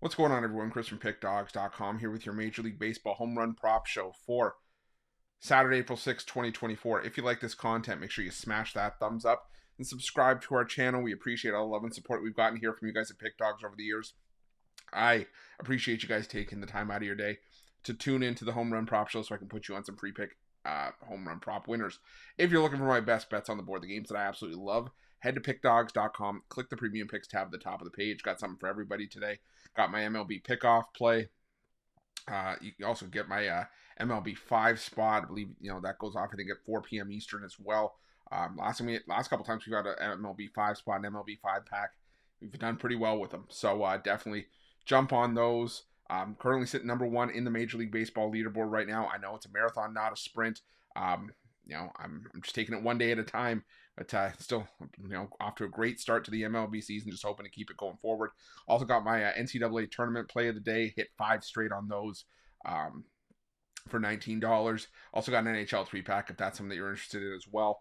What's going on, everyone? Chris from Pickdawgz.com here with your Major League Baseball home run prop show for Saturday, April 6, 2024. If you like this content, make sure you smash that thumbs up and subscribe to our channel. We appreciate all the love and support we've gotten here from you guys at Pickdawgz over the years. I appreciate you guys taking the time out of your day to tune into the home run prop show so I can put you on some free pick home run prop winners. If you're looking for my best bets on the board, the games that I absolutely love, head to pickdawgz.com, click the premium picks tab at the top of the page. Got something for everybody today. Got my MLB pickoff play. You also get my MLB 5 spot. I believe that goes off I think at 4 p.m. Eastern as well. Last couple times we've got an MLB 5 spot, an MLB 5 pack. We've done pretty well with them, so definitely jump on those. Currently sitting number 1 in the Major League Baseball leaderboard right now. I know it's a marathon, not a sprint. I'm just taking it one day at a time, but still, off to a great start to the MLB season. Just hoping to keep it going forward. Also got my NCAA tournament play of the day. Hit 5 straight on those for $19. Also got an NHL 3-pack if that's something that you're interested in as well.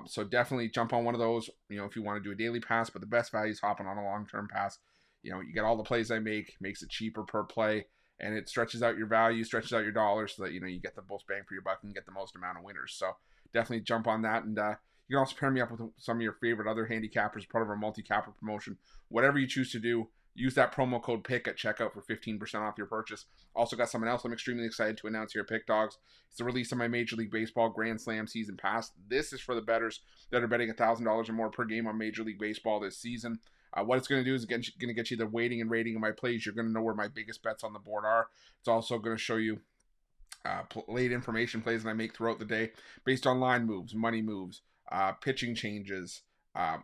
So definitely jump on one of those, if you want to do a daily pass, but the best value is hopping on a long-term pass. You get all the plays I make, makes it cheaper per play, and it stretches out your value, stretches out your dollars so that, you get the most bang for your buck and get the most amount of winners. So definitely jump on that. And you can also pair me up with some of your favorite other handicappers, part of our multi-capper promotion. Whatever you choose to do, use that promo code PICK at checkout for 15% off your purchase. Also got something else I'm extremely excited to announce here at Pickdawgz. It's the release of my Major League Baseball Grand Slam Season Pass. This is for the bettors that are betting $1,000 or more per game on Major League Baseball this season. What it's going to do is going to get you the weighting and rating of my plays. You're going to know where my biggest bets on the board are. It's also going to show you late information plays that I make throughout the day based on line moves, money moves, pitching changes,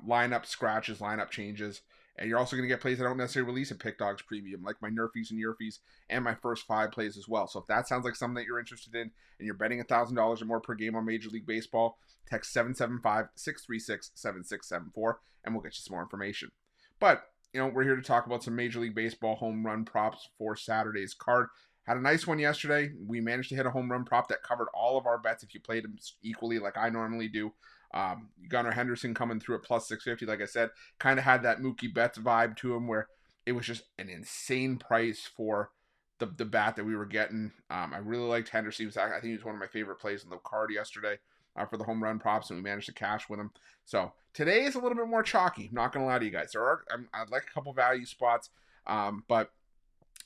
lineup scratches, lineup changes. And you're also going to get plays I don't necessarily release at Pickdawgz Premium, like my Nerfies and Yerfies and my first 5 plays as well. So if that sounds like something that you're interested in and you're betting $1,000 or more per game on Major League Baseball, text 775-636-7674 and we'll get you some more information. But, we're here to talk about some Major League Baseball home run props for Saturday's card. Had a nice one yesterday. We managed to hit a home run prop that covered all of our bets if you played them equally like I normally do. Gunnar Henderson coming through at plus 650, like I said, kind of had that Mookie Betts vibe to him where it was just an insane price for the bat that we were getting. I really liked Henderson. I think he was one of my favorite plays on the card yesterday for the home run props, and we managed to cash with him. So today is a little bit more chalky. I'm not going to lie to you guys. I'd like a couple value spots, but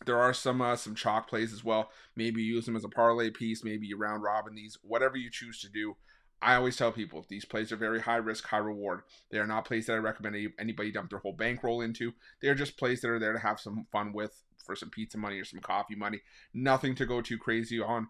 there are some chalk plays as well. Maybe you use them as a parlay piece. Maybe you round robin these. Whatever you choose to do. I always tell people these plays are very high risk, high reward. They are not plays that I recommend anybody dump their whole bankroll into. They are just plays that are there to have some fun with for some pizza money or some coffee money. Nothing to go too crazy on.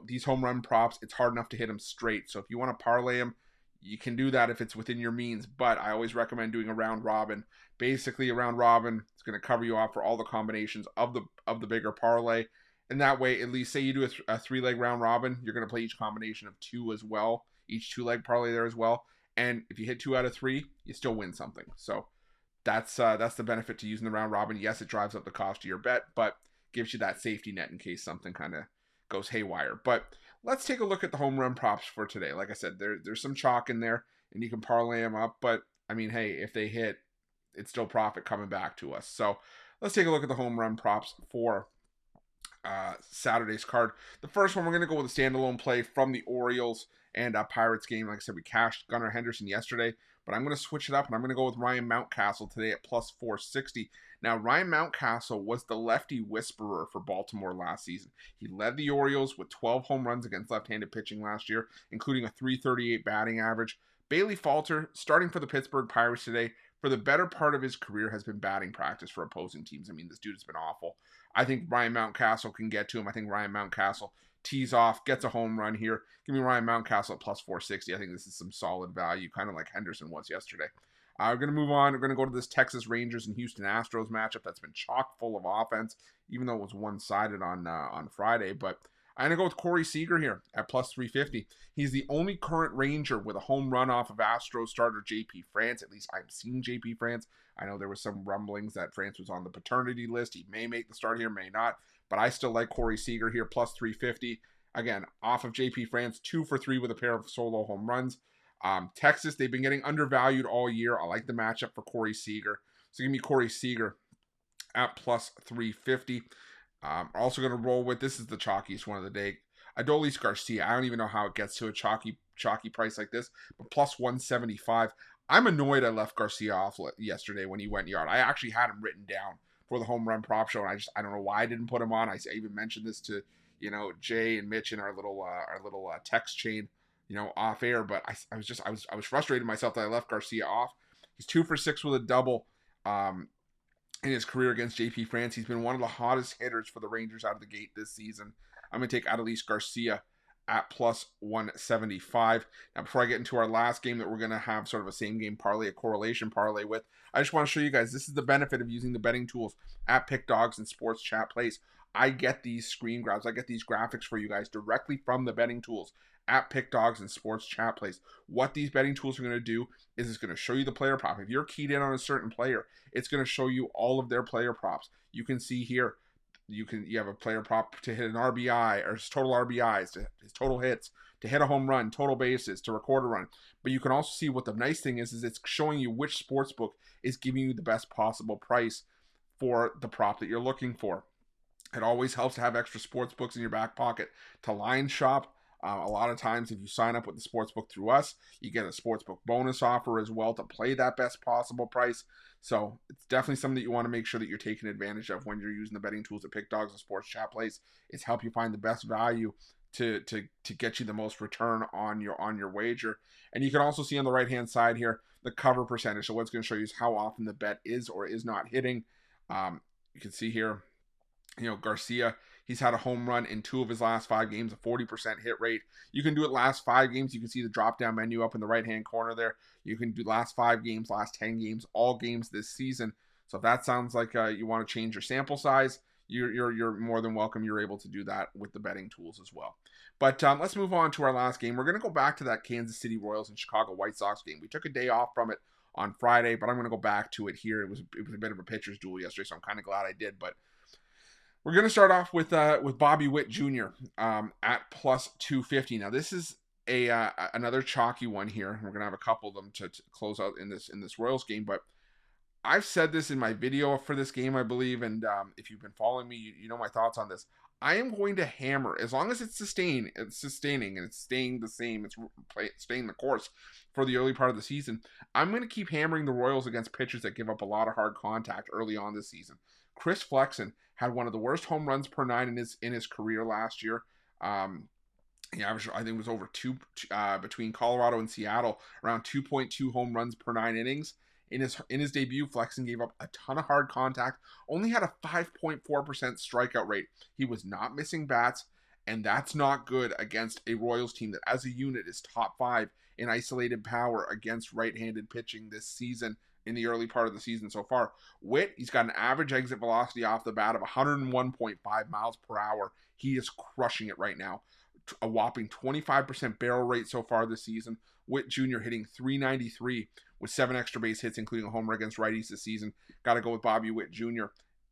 These home run props, it's hard enough to hit them straight. So if you want to parlay them, you can do that if it's within your means. But I always recommend doing a round robin. Basically, a round robin is going to cover you off for all the combinations of the bigger parlay. And that way, at least say you do a 3-leg round robin, you're going to play each combination of 2 as well. Each 2-leg parlay there as well. And if you hit 2 out of 3, you still win something. So that's the benefit to using the round robin. Yes, it drives up the cost of your bet, but gives you that safety net in case something kind of goes haywire. But let's take a look at the home run props for today. Like I said, there's some chalk in there, and you can parlay them up. But, hey, if they hit, it's still profit coming back to us. So let's take a look at the home run props for Saturday's card. The first one, we're going to go with a standalone play from the Orioles and Pirates game. Like I said, we cashed Gunnar Henderson yesterday, but I'm going to switch it up, and I'm going to go with Ryan Mountcastle today at plus 460. Now, Ryan Mountcastle was the lefty whisperer for Baltimore last season. He led the Orioles with 12 home runs against left-handed pitching last year, including a .338 batting average. Bailey Falter, starting for the Pittsburgh Pirates today, for the better part of his career has been batting practice for opposing teams. This dude has been awful. I think Ryan Mountcastle can get to him. I think Ryan Mountcastle tees off, gets a home run here. Give me Ryan Mountcastle at plus 460. I think this is some solid value, kind of like Henderson was yesterday. We're going to move on. We're going to go to this Texas Rangers and Houston Astros matchup that's been chock full of offense, even though it was one-sided on Friday. But I'm going to go with Corey Seager here at plus 350. He's the only current Ranger with a home run off of Astros starter JP France. At least I've seen JP France. I know there was some rumblings that France was on the paternity list. He may make the start here, may not. But I still like Corey Seager here, plus 350. Again, off of JP France, 2 for 3 with a pair of solo home runs. Texas, they've been getting undervalued all year. I like the matchup for Corey Seager. So give me Corey Seager at plus 350. Also going to roll with, this is the chalkiest one of the day, Adolis Garcia. I don't even know how it gets to a chalky price like this, but plus 175. I'm annoyed I left Garcia off yesterday when he went yard. I actually had him written down for the home run prop show, and I don't know why I didn't put him on. I even mentioned this to Jay and Mitch in our little text chain off air, but I was frustrated myself that I left Garcia off. He's 2 for 6 with a double. In his career against JP France. He's been one of the hottest hitters for the Rangers out of the gate this season. I'm going to take Adolis Garcia at plus 175. Now, before I get into our last game that we're going to have sort of a same game parlay, a correlation parlay with, I just want to show you guys, this is the benefit of using the betting tools at Pickdawgz and Sports Chat Plays. I get these screen grabs, I get these graphics for you guys directly from the betting tools at Pickdawgz and Sports Chat Plays. What these betting tools are going to do is it's going to show you the player prop. If you're keyed in on a certain player, it's going to show you all of their player props. You can see here, you have a player prop to hit an RBI, or his total RBIs, to his total hits, to hit a home run, total bases, to record a run. But you can also see what the nice thing is it's showing you which sportsbook is giving you the best possible price for the prop that you're looking for. It always helps to have extra sports books in your back pocket to line shop. A lot of times, if you sign up with the sportsbook through us, you get a sportsbook bonus offer as well to play that best possible price. So it's definitely something that you want to make sure that you're taking advantage of when you're using the betting tools at Pickdawgz and Sports Chat Plays. It's help you find the best value to get you the most return on your wager. And you can also see on the right hand side here the cover percentage. So what's going to show you is how often the bet is or is not hitting. You can see here, Garcia, he's had a home run in 2 of his last 5 games, a 40% hit rate. You can do it last 5 games. You can see the drop-down menu up in the right-hand corner there. You can do last 5 games, last 10 games, all games this season. So if that sounds like you want to change your sample size, you're more than welcome. You're able to do that with the betting tools as well. But let's move on to our last game. We're going to go back to that Kansas City Royals and Chicago White Sox game. We took a day off from it on Friday, but I'm going to go back to it here. It was a bit of a pitcher's duel yesterday, so I'm kind of glad I did. But we're going to start off with Bobby Witt Jr. At plus 250. Now this is another chalky one here. We're going to have a couple of them to close out in this Royals game. But I've said this in my video for this game, I believe, and if you've been following me, you know my thoughts on this. I am going to hammer, as long as it's sustaining and it's staying the same, it's staying the course for the early part of the season. I'm going to keep hammering the Royals against pitchers that give up a lot of hard contact early on this season. Chris Flexen had one of the worst home runs per 9 in his career last year. He averaged, I think it was over 2 between Colorado and Seattle, around 2.2 home runs per 9 innings. In his debut, Flexen gave up a ton of hard contact, only had a 5.4% strikeout rate. He was not missing bats, and that's not good against a Royals team that as a unit is top 5 in isolated power against right-handed pitching this season, in the early part of the season so far. Witt, he's got an average exit velocity off the bat of 101.5 miles per hour. He is crushing it right now. A whopping 25% barrel rate so far this season. Witt Jr. hitting .393 with 7 extra base hits, including a homer against righties this season. Got to go with Bobby Witt Jr.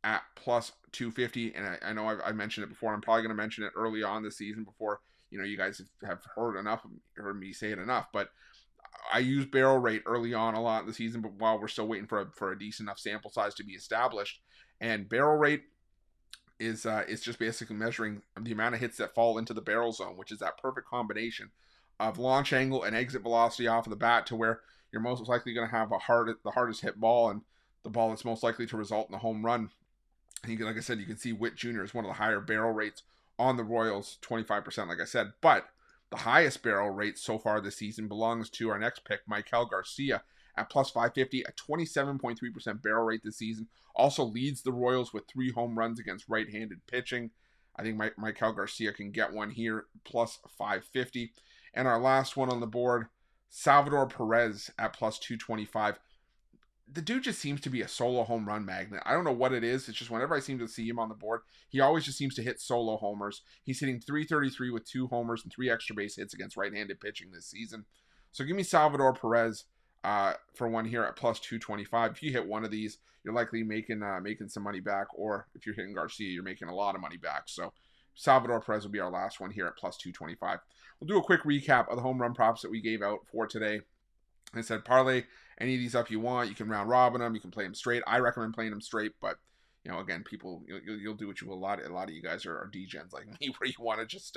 at plus 250. And I know I've mentioned it before. I'm probably going to mention it early on this season before you guys have heard me say it enough. But I use barrel rate early on a lot in the season, but while we're still waiting for a decent enough sample size to be established. And barrel rate is just basically measuring the amount of hits that fall into the barrel zone, which is that perfect combination of launch angle and exit velocity off of the bat to where you're most likely going to have the hardest hit ball and the ball that's most likely to result in a home run. And like I said, you can see Witt Jr. is one of the higher barrel rates on the Royals, 25%, like I said. But the highest barrel rate so far this season belongs to our next pick, Maikel Garcia, at plus 550, a 27.3% barrel rate this season. Also leads the Royals with 3 home runs against right-handed pitching. I think Maikel Garcia can get one here, plus 550. And our last one on the board, Salvador Perez at plus 225. The dude just seems to be a solo home run magnet. I don't know what it is. It's just whenever I seem to see him on the board, he always just seems to hit solo homers. He's hitting .333 with 2 homers and 3 extra base hits against right-handed pitching this season. So give me Salvador Perez for one here at plus 225. If you hit one of these, you're likely making some money back, or if you're hitting Garcia, you're making a lot of money back. So Salvador Perez will be our last one here at plus 225. We'll do a quick recap of the home run props that we gave out for today. I said parlay any of these up you want. You can round robin them. You can play them straight. I recommend playing them straight, but again, people, you'll do what you will. A lot of you guys are degens like me, where you want to just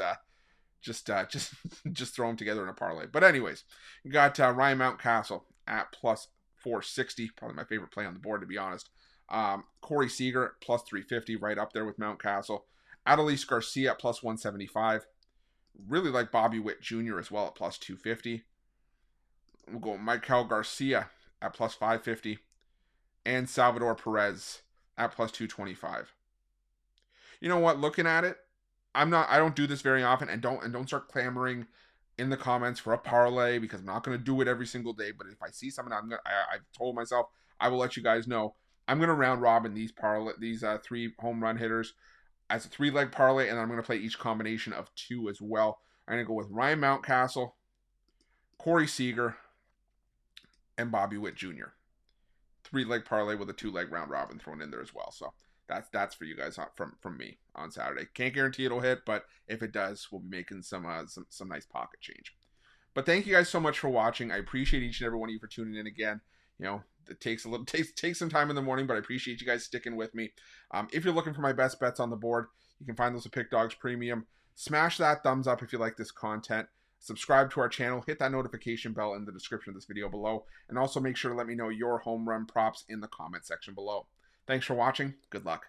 throw them together in a parlay. But anyways, you got Ryan Mountcastle at plus 460, probably my favorite play on the board, to be honest. Corey Seager plus 350, right up there with Mountcastle. Adolis Garcia at plus 175. Really like Bobby Witt Jr. as well at plus 250. We'll go Michael Garcia at plus 550. And Salvador Perez at plus 225. You know what? Looking at it, I don't do this very often, and don't start clamoring in the comments for a parlay, because I'm not going to do it every single day. But if I see something, I've told myself I will let you guys know. I'm going to round robin these 3 home run hitters as a 3-leg parlay, and I'm going to play each combination of 2 as well. I'm going to go with Ryan Mountcastle, Corey Seager, and Bobby Witt Jr. 3-leg parlay with a 2-leg round robin thrown in there as well. So that's for you guys from me on Saturday. Can't guarantee it'll hit, but if it does, we'll be making some nice pocket change. But thank you guys so much for watching. I appreciate each and every one of you for tuning in again. It takes some time in the morning, but I appreciate you guys sticking with me. If you're looking for my best bets on the board, you can find those at Pickdawgz Premium. Smash that thumbs up if you like this content. Subscribe to our channel. Hit that notification bell in the description of this video below. And also make sure to let me know your home run props in the comment section below. Thanks for watching. Good luck.